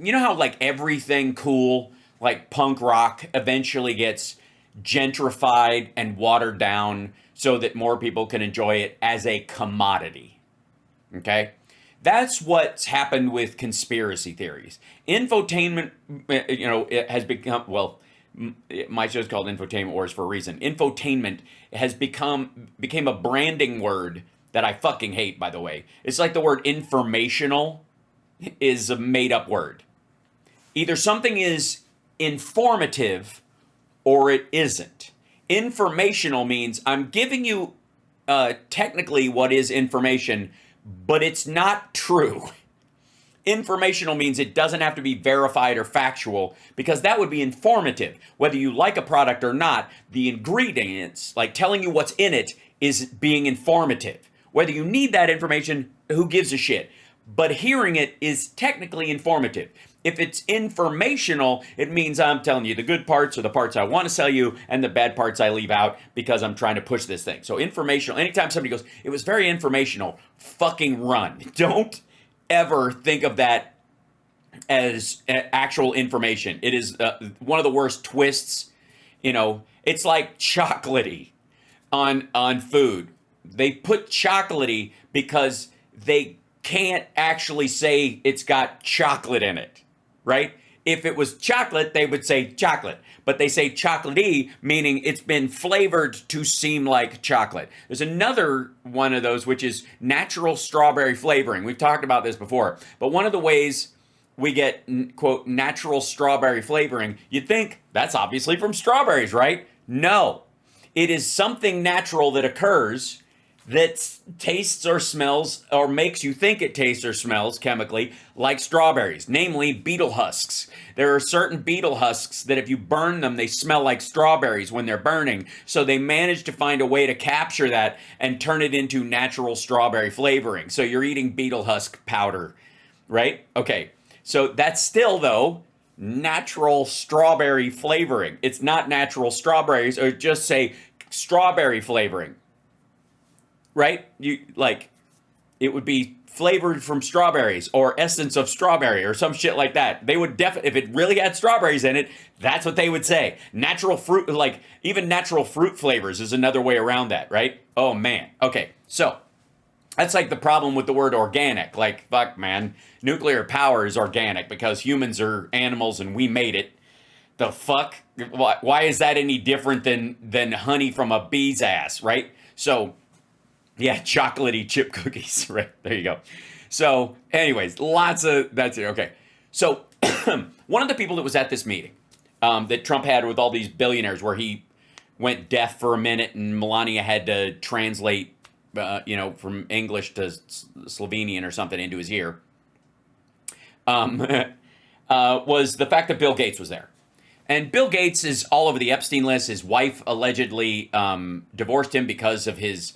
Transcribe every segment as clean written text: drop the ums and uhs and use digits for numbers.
you know how like everything cool, like punk rock, eventually gets gentrified and watered down so that more people can enjoy it as a commodity. Okay? That's what's happened with conspiracy theories. Infotainment, it has become, well, my show's called Infotainment Wars for a reason. Infotainment has became a branding word that I fucking hate, by the way. It's like the word informational is a made up word. Either something is informative or it isn't. Informational means I'm giving you technically what is information, but it's not true. Informational means it doesn't have to be verified or factual because that would be informative. Whether you like a product or not, the ingredients, like telling you what's in it, is being informative. Whether you need that information, who gives a shit? But hearing it is technically informative. If it's informational, it means I'm telling you the good parts or the parts I want to sell you and the bad parts I leave out because I'm trying to push this thing. So informational, anytime somebody goes, it was very informational, fucking run. Don't ever think of that as actual information. It is one of the worst twists. It's like chocolatey on food. They put chocolatey because they can't actually say it's got chocolate in it, right? If it was chocolate, they would say chocolate. But they say chocolatey, meaning it's been flavored to seem like chocolate. There's another one of those, which is natural strawberry flavoring. We've talked about this before. But one of the ways we get, quote, natural strawberry flavoring, you'd think that's obviously from strawberries, right? No. It is something natural that occurs that tastes or smells or makes you think it tastes or smells chemically like strawberries, namely beetle husks. There are certain beetle husks that if you burn them, they smell like strawberries when they're burning. So they managed to find a way to capture that and turn it into natural strawberry flavoring. So you're eating beetle husk powder, right? Okay, so that's still, though, natural strawberry flavoring. It's not natural strawberries, or just say strawberry flavoring. Right? It would be flavored from strawberries or essence of strawberry or some shit like that. They would if it really had strawberries in it, that's what they would say. Natural fruit, like even natural fruit flavors is another way around that, right? Oh man. Okay. So that's like the problem with the word organic. Like, fuck, man. Nuclear power is organic because humans are animals and we made it. The fuck? Why is that any different than honey from a bee's ass, right? So, yeah, chocolatey chip cookies, right? There you go. So, anyways, that's it. Okay. So, one of the people that was at this meeting that Trump had with all these billionaires where he went deaf for a minute and Melania had to translate, from English to Slovenian or something into his ear, was the fact that Bill Gates was there. And Bill Gates is all over the Epstein list. His wife allegedly divorced him because of his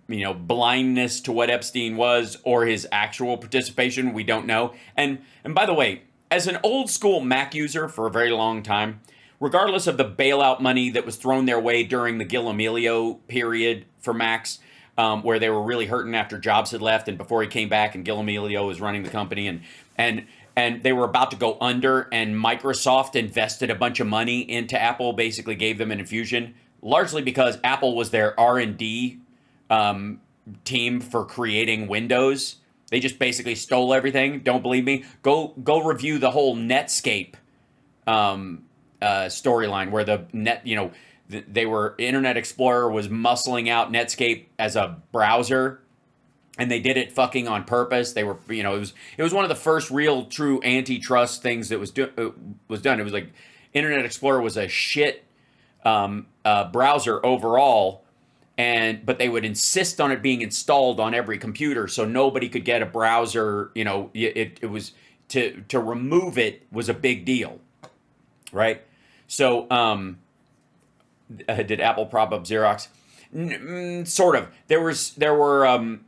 blindness to what Epstein was or his actual participation. We don't know. And by the way, as an old school Mac user for a very long time, regardless of the bailout money that was thrown their way during the Gil Amelio period for Macs, where they were really hurting after Jobs had left and before he came back and Gil Amelio was running the company and they were about to go under and Microsoft invested a bunch of money into Apple, basically gave them an infusion, largely because Apple was their R&D team for creating Windows. They just basically stole everything. Don't believe me? Go review the whole Netscape storyline where they were Internet Explorer was muscling out Netscape as a browser, and they did it fucking on purpose. They were, it was one of the first real true antitrust things that was done. It was like Internet Explorer was a shit browser overall. But they would insist on it being installed on every computer, so nobody could get a browser. It was to remove it was a big deal, right? So, did Apple prop up Xerox? Sort of. There were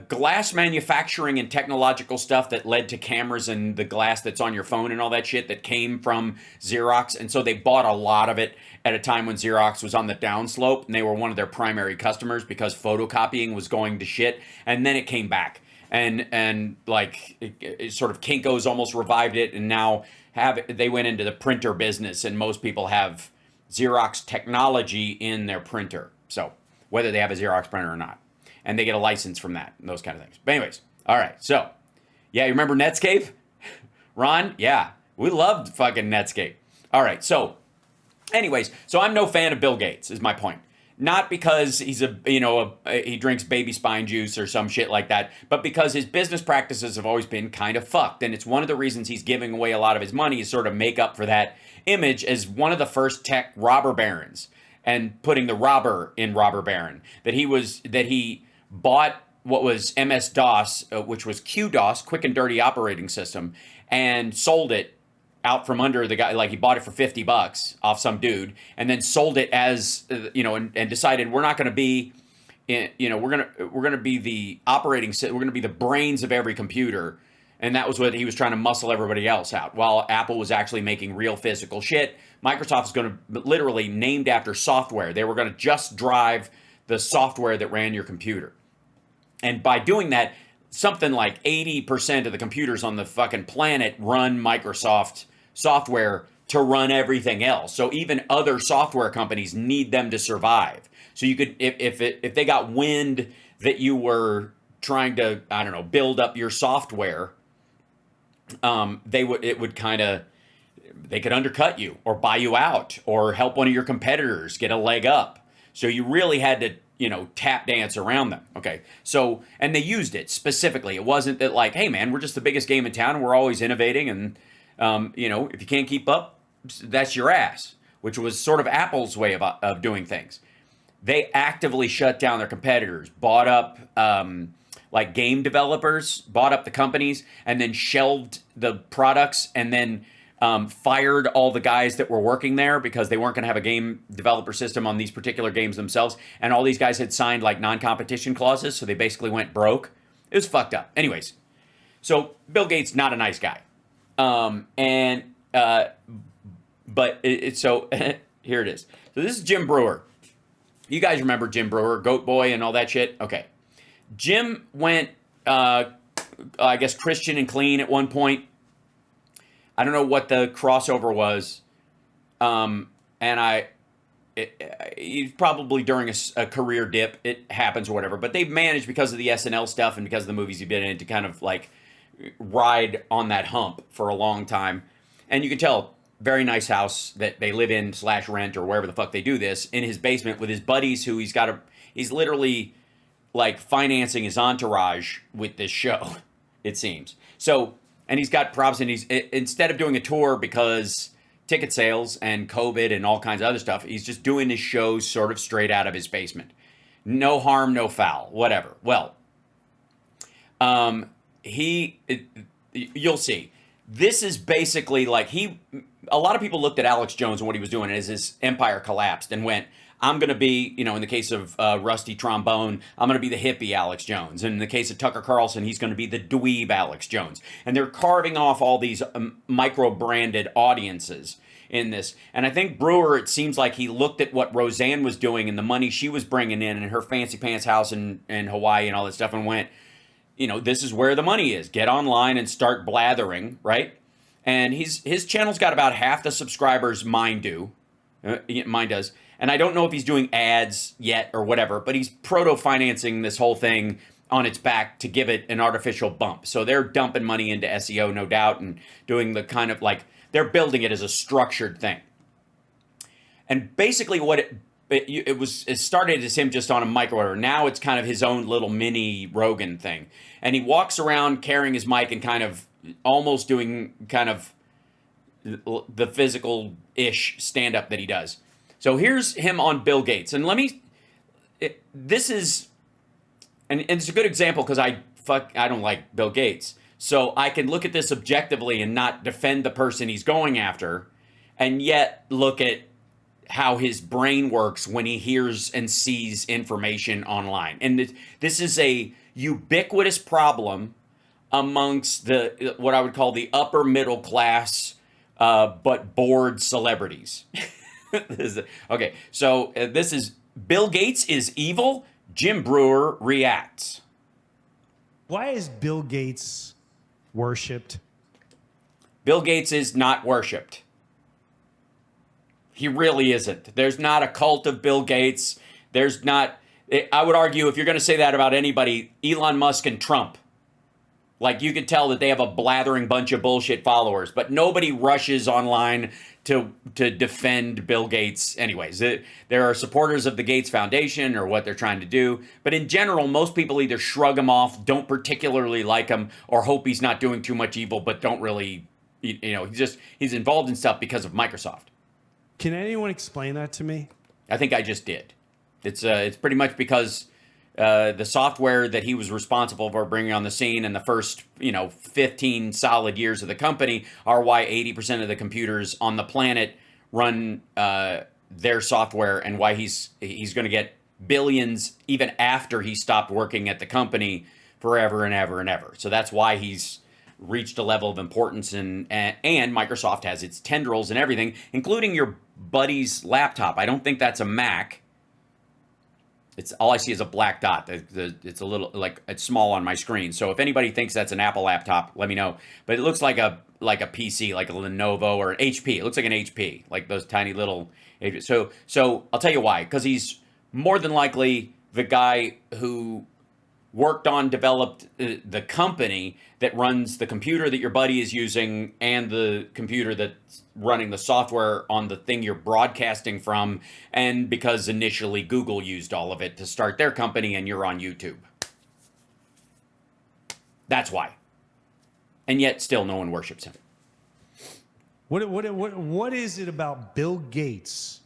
glass manufacturing and technological stuff that led to cameras and the glass that's on your phone and all that shit that came from Xerox, and so they bought a lot of it at a time when Xerox was on the downslope, and they were one of their primary customers because photocopying was going to shit, and then it came back. and like sort of Kinko's almost revived it, and now they went into the printer business, and most people have Xerox technology in their printer. So whether they have a Xerox printer or not, and they get a license from that and those kind of things. But anyways, all right. So yeah, you remember Netscape, Ron? Yeah, we loved fucking Netscape. All right. So anyways, so I'm no fan of Bill Gates, is my point. Not because he's he drinks baby spine juice or some shit like that, but because his business practices have always been kind of fucked. And it's one of the reasons he's giving away a lot of his money is sort of make up for that image as one of the first tech robber barons, and putting the robber in robber baron. That he bought what was MS-DOS, which was QDOS, quick and dirty operating system, and sold it out from under the guy. Like, he bought it for $50 off some dude, and then sold it as and decided, we're not going to be we're going to be the operating system, we're going to be the brains of every computer. And that was what he was trying to muscle everybody else out, while Apple was actually making real physical shit. Microsoft is going to literally named after software. They were going to just drive the software that ran your computer. And by doing that, something like 80% of the computers on the fucking planet run Microsoft software to run everything else. So even other software companies need them to survive. So you could, if they got wind that you were trying to, I don't know, build up your software, they could undercut you or buy you out or help one of your competitors get a leg up. So you really had to, tap dance around them. Okay. So, and they used it specifically. It wasn't that like, hey man, we're just the biggest game in town and we're always innovating. And, if you can't keep up, that's your ass, which was sort of Apple's way of doing things. They actively shut down their competitors, bought up, like game developers, bought up the companies, and then shelved the products, and then fired all the guys that were working there because they weren't going to have a game developer system on these particular games themselves. And all these guys had signed like non-competition clauses, so they basically went broke. It was fucked up. Anyways, so Bill Gates, not a nice guy. So here it is. So this is Jim Breuer. You guys remember Jim Breuer, Goat Boy and all that shit? Okay. Jim went, I guess, Christian and clean at one point. I don't know what the crossover was. He's probably during a career dip. It happens or whatever. But they've managed, because of the SNL stuff and because of the movies he's been in, to kind of like ride on that hump for a long time. And you can tell, very nice house that they live in / rent or wherever the fuck they do this, in his basement with his buddies who he's literally like financing his entourage with this show, it seems. So, and he's got props, and instead of doing a tour because ticket sales and COVID and all kinds of other stuff, he's just doing his shows sort of straight out of his basement. No harm, no foul, whatever. Well, you'll see. This is basically like a lot of people looked at Alex Jones and what he was doing as his empire collapsed and went, I'm going to be, in the case of Rusty Trombone, I'm going to be the hippie Alex Jones. And in the case of Tucker Carlson, he's going to be the dweeb Alex Jones. And they're carving off all these micro-branded audiences in this. And I think Breuer, it seems like he looked at what Roseanne was doing and the money she was bringing in and her fancy pants house in Hawaii and all that stuff, and went, this is where the money is. Get online and start blathering, right? And his channel's got about half the subscribers mine does. And I don't know if he's doing ads yet or whatever, but he's proto-financing this whole thing on its back to give it an artificial bump. So they're dumping money into SEO, no doubt, and doing the kind of like, they're building it as a structured thing. And basically what it started as him just on a micro order. Now it's kind of his own little mini Rogan thing. And he walks around carrying his mic and kind of almost doing kind of the physical-ish stand-up that he does. So here's him on Bill Gates. And this is, and it's a good example because I don't like Bill Gates. So I can look at this objectively and not defend the person he's going after, and yet look at how his brain works when he hears and sees information online. And this is a ubiquitous problem amongst what I would call the upper middle class, but bored celebrities. Okay, so this is Bill Gates is evil. Jim Breuer reacts. Why is Bill Gates worshipped? Bill Gates is not worshipped. He really isn't. There's not a cult of Bill Gates. There's not, I would argue, if you're going to say that about anybody, Elon Musk and Trump. Like, you could tell that they have a blathering bunch of bullshit followers, but nobody rushes online to defend Bill Gates. Anyways, there are supporters of the Gates Foundation or what they're trying to do, but in general, most people either shrug him off, don't particularly like him, or hope he's not doing too much evil, but don't really, he's involved in stuff because of Microsoft. Can anyone explain that to me? I think I just did. It's pretty much because the software that he was responsible for bringing on the scene in the first, 15 solid years of the company are why 80% of the computers on the planet run their software, and why he's going to get billions even after he stopped working at the company forever and ever and ever. So that's why he's reached a level of importance, and Microsoft has its tendrils and everything, including your buddy's laptop. I don't think that's a Mac. It's all I see is a black dot. It's a little, like, it's small on my screen. So if anybody thinks that's an Apple laptop, let me know. But it looks like a PC, like a Lenovo or an HP. It looks like an HP, like those tiny little. So I'll tell you why. Because he's more than likely the guy who developed the company that runs the computer that your buddy is using, and the computer that's running the software on the thing you're broadcasting from, and because initially Google used all of it to start their company and you're on YouTube. That's why. And yet still no one worships him. What is it about Bill Gates?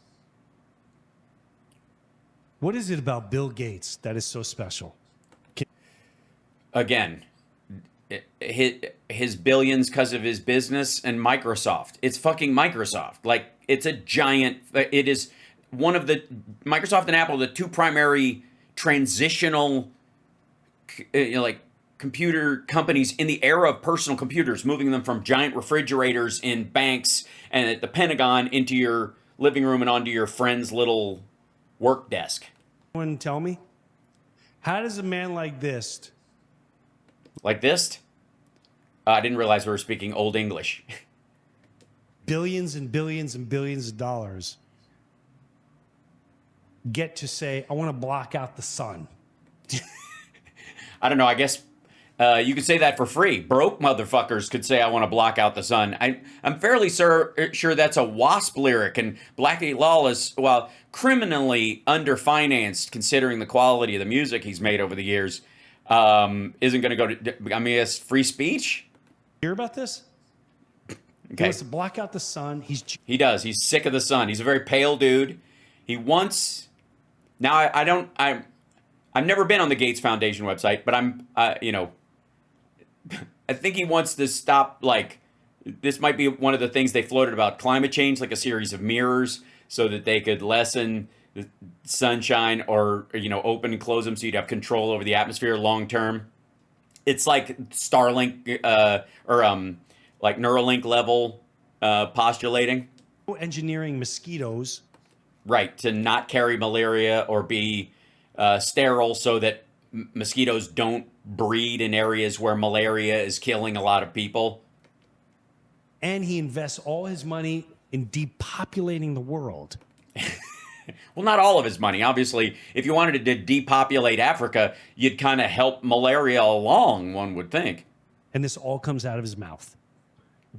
What is it about Bill Gates that is so special? Again, his billions because of his business and Microsoft. It's fucking Microsoft. Like, it's a giant. It is one of the Microsoft and Apple, the two primary transitional, computer companies in the era of personal computers, moving them from giant refrigerators in banks and at the Pentagon into your living room and onto your friend's little work desk. Someone tell me, how does a man like this? Like this? I didn't realize we were speaking Old English. Billions and billions and billions of dollars get to say, I want to block out the sun. I don't know. I guess you could say that for free. Broke motherfuckers could say, I want to block out the sun. I'm fairly sure that's a Wasp lyric, and Blackie Lawless, while criminally underfinanced considering the quality of the music he's made over the years, isn't going to go to, it's free speech. Hear about this? Okay. He wants to block out the sun. He does. He's sick of the sun. He's a very pale dude. He wants, now I've never been on the Gates Foundation website, but I think he wants to stop, this might be one of the things they floated about climate change, like a series of mirrors so that they could lessen the sunshine, or open and close them so you'd have control over the atmosphere long term. It's like Starlink or like Neuralink level postulating. Engineering mosquitoes. Right, to not carry malaria or be sterile so that mosquitoes don't breed in areas where malaria is killing a lot of people. And he invests all his money in depopulating the world. Well, not all of his money. Obviously, if you wanted to depopulate Africa, you'd kind of help malaria along, one would think. And this all comes out of his mouth.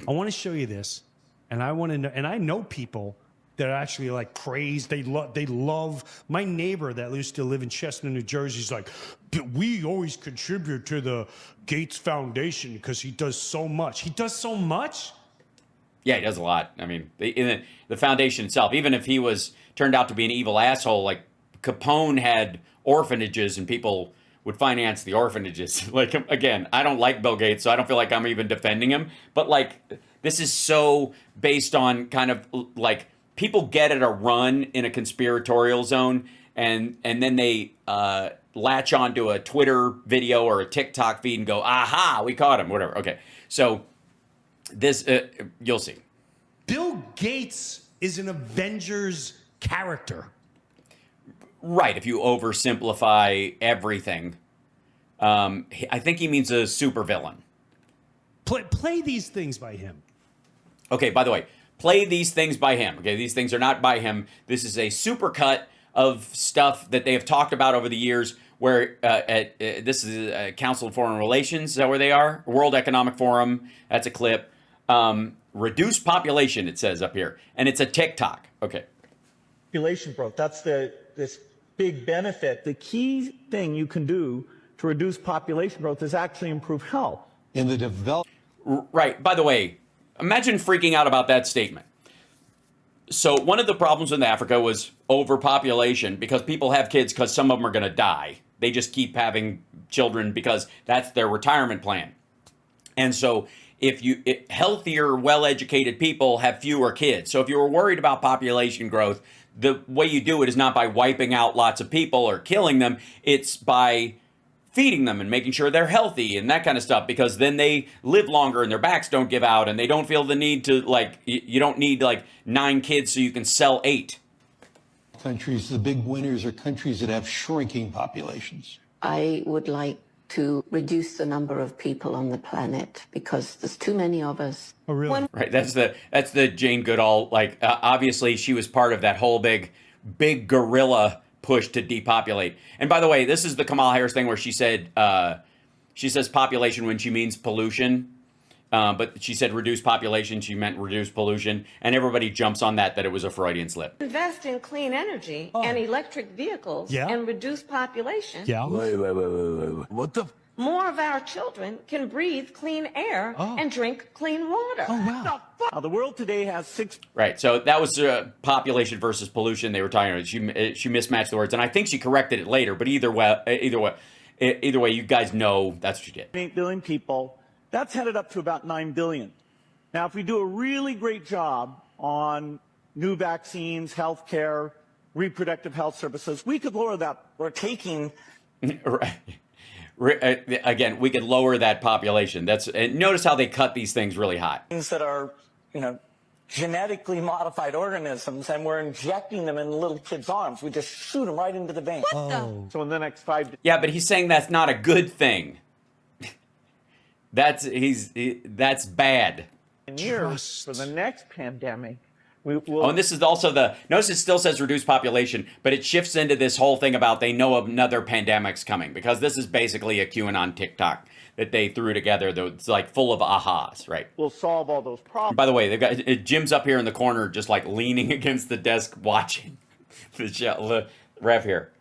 I want to show you this, and I want to know, and I know people that are actually like crazed. They love my neighbor that used to live in Chestnut, New Jersey. He's like, we always contribute to the Gates Foundation because he does so much. He does so much? Yeah, he does a lot. I mean, the foundation itself, even if he turned out to be an evil asshole, like Capone had orphanages and people would finance the orphanages. Like, again, I don't like Bill Gates, so I don't feel like I'm even defending him. But this is so based on kind of like people get at a run in a conspiratorial zone, and then they latch onto a Twitter video or a TikTok feed and go, aha, we caught him, whatever. Okay, so this, you'll see. Bill Gates is an Avengers character. Right, if you oversimplify everything. I think he means a supervillain. Play these things by him. Okay, by the way, play these things by him. Okay, these things are not by him. This is a supercut of stuff that they have talked about over the years where this is Council of Foreign Relations. Is that where they are? World Economic Forum. That's a clip. Reduce population, it says up here. And it's a TikTok. Okay. Population growth. That's this big benefit. The key thing you can do to reduce population growth is actually improve health. In the develop. Right. By the way, imagine freaking out about that statement. So one of the problems in Africa was overpopulation because people have kids because some of them are going to die. They just keep having children because that's their retirement plan. And so healthier, well-educated people have fewer kids. So if you were worried about population growth, the way you do it is not by wiping out lots of people or killing them. It's by feeding them and making sure they're healthy and that kind of stuff, because then they live longer and their backs don't give out and they don't feel the need to, like, you don't need like 9 kids so you can sell 8. Countries, the big winners are countries that have shrinking populations. I would like to reduce the number of people on the planet because there's too many of us. Oh, really? Right. That's the Jane Goodall. Like, obviously, she was part of that whole big guerrilla push to depopulate. And by the way, this is the Kamala Harris thing where she said she says population when she means pollution. But she said reduce population, she meant reduce pollution, and everybody jumps on that it was a Freudian slip. Invest in clean energy and electric vehicles and reduce population. Yeah. Wait. What the? More of our children can breathe clean air and drink clean water. Oh, wow. Now, the world today has 6. Right, so that was population versus pollution they were talking about. She mismatched the words, and I think she corrected it later, but either way, you guys know that's what you get. 8 billion people. That's headed up to about 9 billion. Now, if we do a really great job on new vaccines, healthcare, reproductive health services, we could lower that. We're taking. Right. Again, we could lower that population. Notice how they cut these things really hot. Things that are, genetically modified organisms, and we're injecting them in little kids' arms. We just shoot them right into the vein. So in the next 5 Yeah, but he's saying that's not a good thing. That's bad. years for the next pandemic, we will. Oh, and this is also notice it still says reduce population, but it shifts into this whole thing about they know another pandemic's coming, because this is basically a QAnon TikTok that they threw together that's like full of ahas, right? We'll solve all those problems. By the way, they've got Jim's up here in the corner just like leaning against the desk watching the show. Rev here.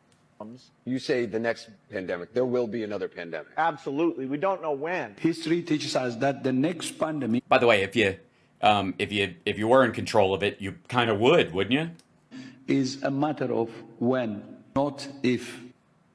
You say the next pandemic, there will be another pandemic. Absolutely. We don't know when. History teaches us that the next pandemic By the way, if you were in control of it, you kind of would, wouldn't you? is a matter of when, not if.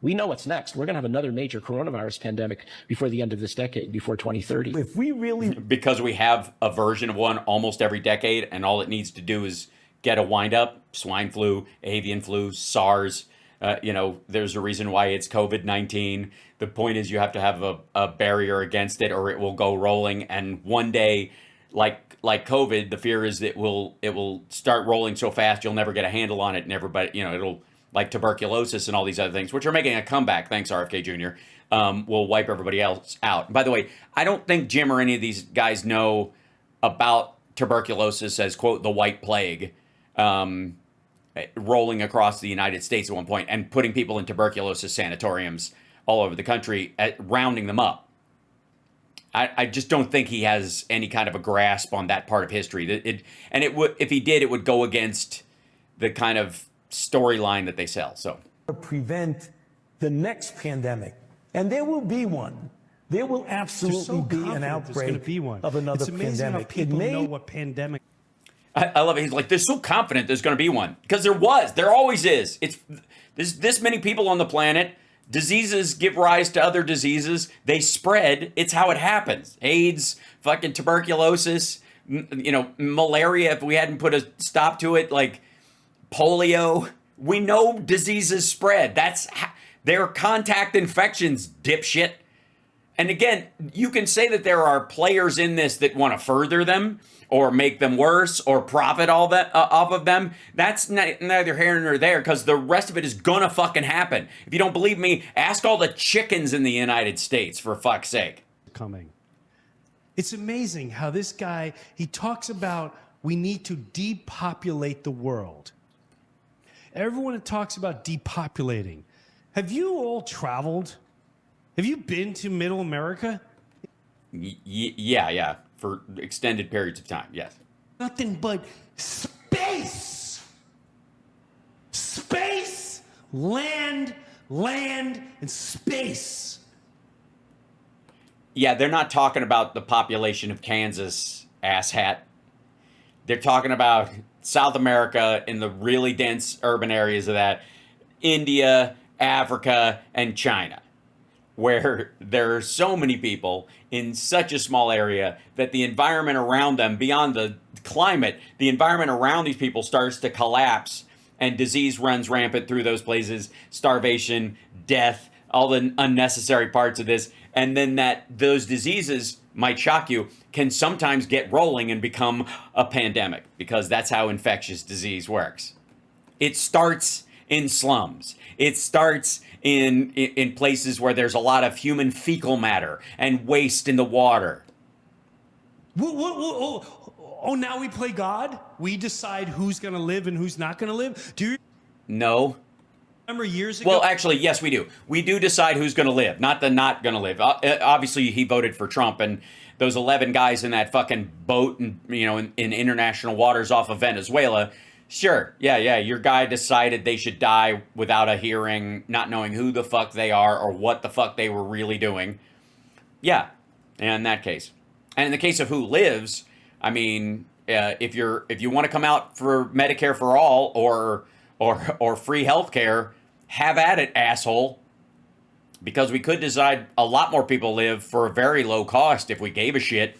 We know what's next. We're going to have another major coronavirus pandemic before the end of this decade, before 2030. If we really Because we have a version of one almost every decade, and all it needs to do is get a wind-up. Swine flu, avian flu, SARS. There's a reason why it's COVID-19. The point is you have to have a barrier against it, or it will go rolling. And one day, like COVID, the fear is that it will start rolling so fast you'll never get a handle on it, and everybody, it'll, like tuberculosis and all these other things, which are making a comeback, thanks RFK Jr., will wipe everybody else out. By the way, I don't think Jim or any of these guys know about tuberculosis as, quote, the white plague, rolling across the United States at one point and putting people in tuberculosis sanatoriums all over the country, rounding them up. I just don't think he has any kind of a grasp on that part of history. If he did, it would go against the kind of storyline that they sell. So prevent the next pandemic, and there will be one. There will absolutely be an outbreak of another It's amazing pandemic. how people know what pandemic. I love it. He's like, they're so confident there's going to be one, because there always is. There's this many people on the planet. Diseases give rise to other diseases. They spread. It's how it happens. AIDS, fucking tuberculosis, malaria. If we hadn't put a stop to it, like polio, we know diseases spread. They're contact infections, dipshit. And again, you can say that there are players in this that want to further them, or make them worse or profit all that off of them, that's neither here nor there, because the rest of it is gonna fucking happen. If you don't believe me, ask all the chickens in the United States, for fuck's sake. Coming. It's amazing how this guy, he talks about we need to depopulate the world. Everyone talks about depopulating. Have you all traveled? Have you been to Middle America? Yeah, for extended periods of time, yes. Nothing but space. Space, land, and space. Yeah, they're not talking about the population of Kansas, asshat. They're talking about South America in the really dense urban areas of that, India, Africa, and China, where there are so many people in such a small area that the environment around them, beyond the climate, the environment around these people starts to collapse, and disease runs rampant through those places, starvation, death, all the unnecessary parts of this. And then those diseases, might shock you, can sometimes get rolling and become a pandemic, because that's how infectious disease works. It starts in slums. It starts in places where there's a lot of human fecal matter and waste in the water. Oh, now we play God? We decide who's going to live and who's not going to live? Do you No. remember years ago? Well, actually, yes, we do. We do decide who's going to live, not going to live. Obviously, he voted for Trump, and those 11 guys in that fucking boat, and in international waters off of Venezuela. Sure, yeah. Your guy decided they should die without a hearing, not knowing who the fuck they are or what the fuck they were really doing. Yeah, in that case. And in the case of who lives, I mean, if you want to come out for Medicare for all or free healthcare, have at it, asshole. Because we could decide a lot more people live for a very low cost if we gave a shit.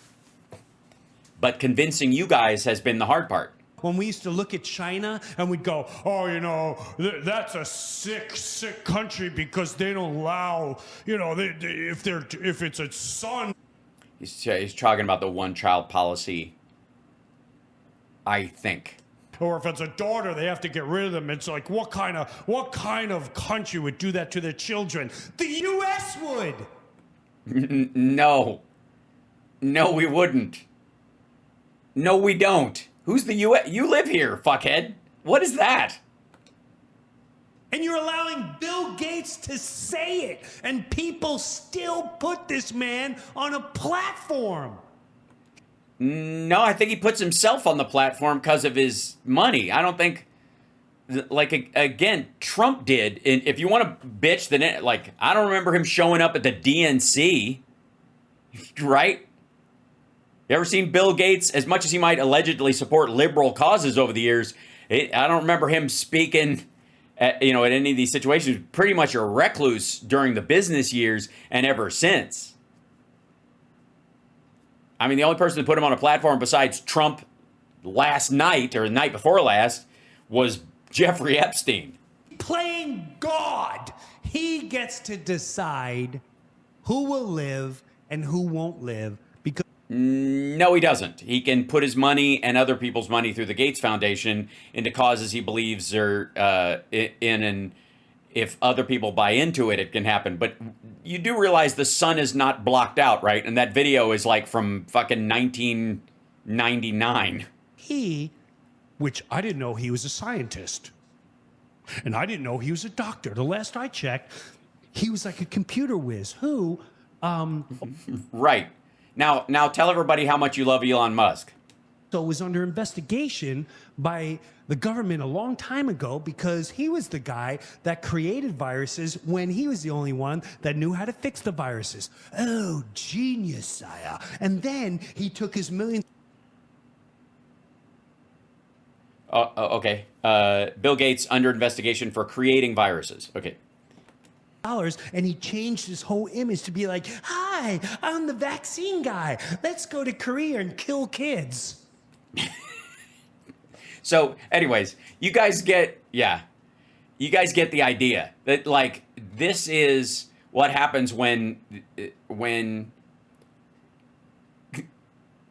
But convincing you guys has been the hard part. When we used to look at China and we'd go, oh, that's a sick country because they don't allow, if it's a son. He's talking about the one-child policy, I think. Or if it's a daughter, they have to get rid of them. It's like, what kind of country would do that to their children? The U.S. would. No, we wouldn't. No, we don't. Who's the U.S.? You live here, fuckhead. What is that? And you're allowing Bill Gates to say it, and people still put this man on a platform. No, I think he puts himself on the platform because of his money. I don't think, again, Trump did. And if you want to bitch, then I don't remember him showing up at the DNC, right? You ever seen Bill Gates, as much as he might allegedly support liberal causes over the years, I don't remember him speaking at any of these situations. Pretty much a recluse during the business years and ever since. I mean, the only person that put him on a platform besides Trump last night or the night before last was Jeffrey Epstein. Playing God. He gets to decide who will live and who won't live. Because no, he doesn't. He can put his money and other people's money through the Gates Foundation into causes he believes are in, and if other people buy into it, it can happen. But you do realize the sun is not blocked out, right? And that video is from fucking 1999. Which I didn't know he was a scientist. And I didn't know he was a doctor. The last I checked, he was like a computer whiz. Right. Now tell everybody how much you love Elon Musk. So was under investigation by the government a long time ago because he was the guy that created viruses when he was the only one that knew how to fix the viruses. Oh, genius, sire. And then he took his millions. Okay. Bill Gates under investigation for creating viruses. Okay. And he changed his whole image to be like, hi, I'm the vaccine guy. Let's go to Korea and kill kids. So, anyways, you guys get the idea that this is what happens when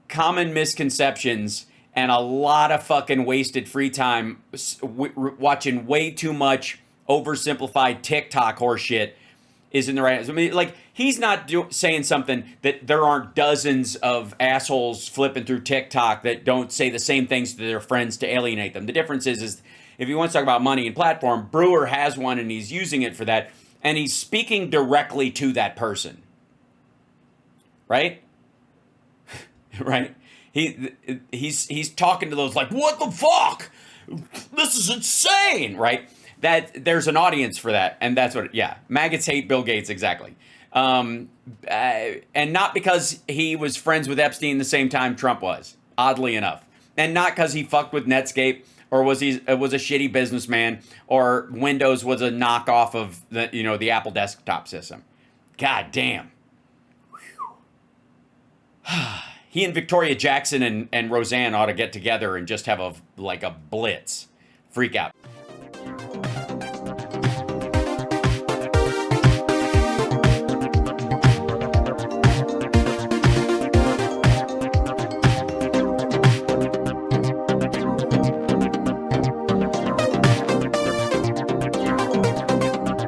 common misconceptions and a lot of fucking wasted free time watching way too much oversimplified TikTok horseshit isn't the right. I mean, like, he's not saying something that there aren't dozens of assholes flipping through TikTok that don't say the same things to their friends to alienate them. The difference is if he wants to talk about money and platform, Breuer has one and he's using it for that, and he's speaking directly to that person. Right? Right? He's talking to those like, what the fuck? This is insane, right? That there's an audience for that, and that's what. Yeah, maggots hate Bill Gates, exactly, and not because he was friends with Epstein the same time Trump was, oddly enough, and not because he fucked with Netscape or was a shitty businessman or Windows was a knockoff of the Apple desktop system. God damn. He and Victoria Jackson and Roseanne ought to get together and just have a blitz, freak out.